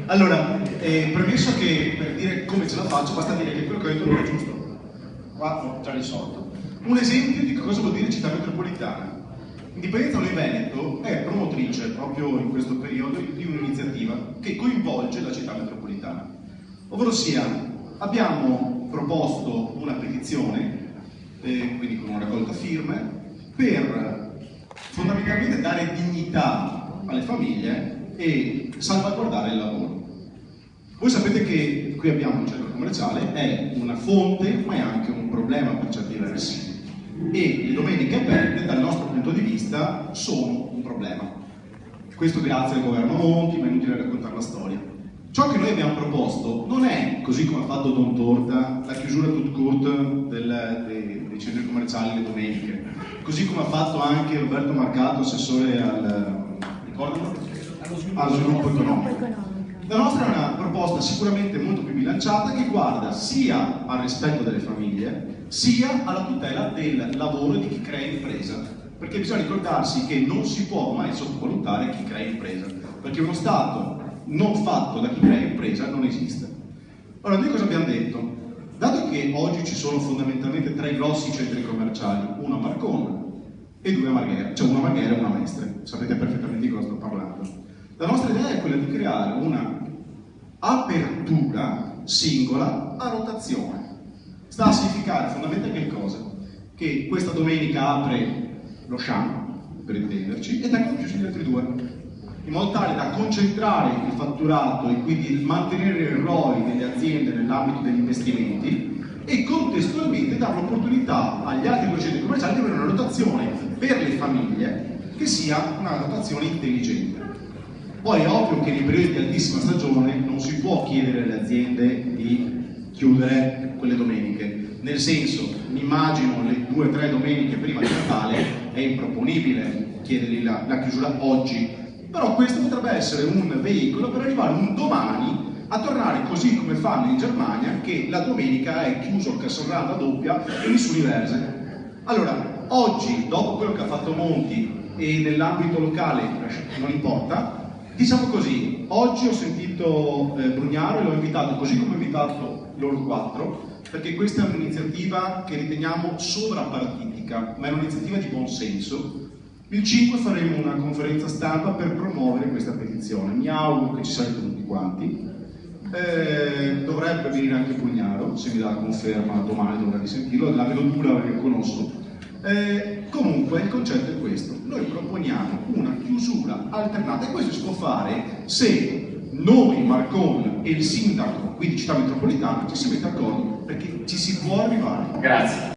Allora, premesso che per dire come ce la faccio basta dire che quello che ho detto non è giusto. Qua ho già risolto. Un esempio di cosa vuol dire città metropolitana. Indipendenza Noi Veneto è promotrice proprio in questo periodo di un'iniziativa che coinvolge la città metropolitana. Ovvero sia, abbiamo proposto una petizione, quindi con una raccolta firme, per fondamentalmente dare dignità alle famiglie e salvaguardare il lavoro. Voi sapete che qui abbiamo un centro commerciale, è una fonte ma è anche un problema per certi versi e le domeniche aperte dal nostro punto di vista sono un problema. Questo grazie al governo Monti, ma è inutile raccontare la storia. Ciò che noi abbiamo proposto non è, così come ha fatto Don Torta, la chiusura tout court dei centri commerciali le domeniche, così come ha fatto anche Roberto Marcato, assessore allo sviluppo economico. La nostra è una proposta sicuramente molto più bilanciata che guarda sia al rispetto delle famiglie, sia alla tutela del lavoro e di chi crea impresa. Perché bisogna ricordarsi che non si può mai sottovalutare chi crea impresa, perché uno Stato non fatto da chi crea impresa non esiste. Allora, noi cosa abbiamo detto? Dato che oggi ci sono fondamentalmente 3 grossi centri commerciali, uno a Marcona e 2 a Marghera, cioè uno a Marghera e uno a Mestre, sapete perfettamente di cosa sto parlando. La nostra idea è quella di creare una apertura singola a rotazione. Sta a significare fondamentalmente che cosa? Che questa domenica apre lo Sham, per intenderci, e tengono chiusi gli altri 2, in modo tale da concentrare il fatturato e quindi mantenere il ROI delle aziende nell'ambito degli investimenti e contestualmente dare l'opportunità agli altri 2 centri commerciali di avere una rotazione per le famiglie che sia una rotazione intelligente. Poi è ovvio che nei periodi di altissima stagione non si può chiedere alle aziende di chiudere quelle domeniche, nel senso, mi immagino le 2 o 3 domeniche prima di Natale è improponibile chiedergli la chiusura oggi, però questo potrebbe essere un veicolo per arrivare un domani a tornare così come fanno in Germania, che la domenica è chiuso il Cassorranda doppia e nessun diverse. Allora, oggi, dopo quello che ha fatto Monti e nell'ambito locale non importa, diciamo così, oggi ho sentito Brugnaro e l'ho invitato, così come ho invitato loro 4, perché questa è un'iniziativa che riteniamo sovrapartitica, ma è un'iniziativa di buon senso. Il 5 faremo una conferenza stampa per promuovere questa petizione. Mi auguro che ci sarete tutti quanti. Dovrebbe venire anche Brugnaro, se mi dà la conferma domani dovrei sentirlo, la vedo dura perché conosco. Comunque il concetto è questo, noi proponiamo una chiusura alternata e questo si può fare se noi, Marcon e il sindaco, quindi città metropolitana, ci si mette d'accordo perché ci si può arrivare. Grazie.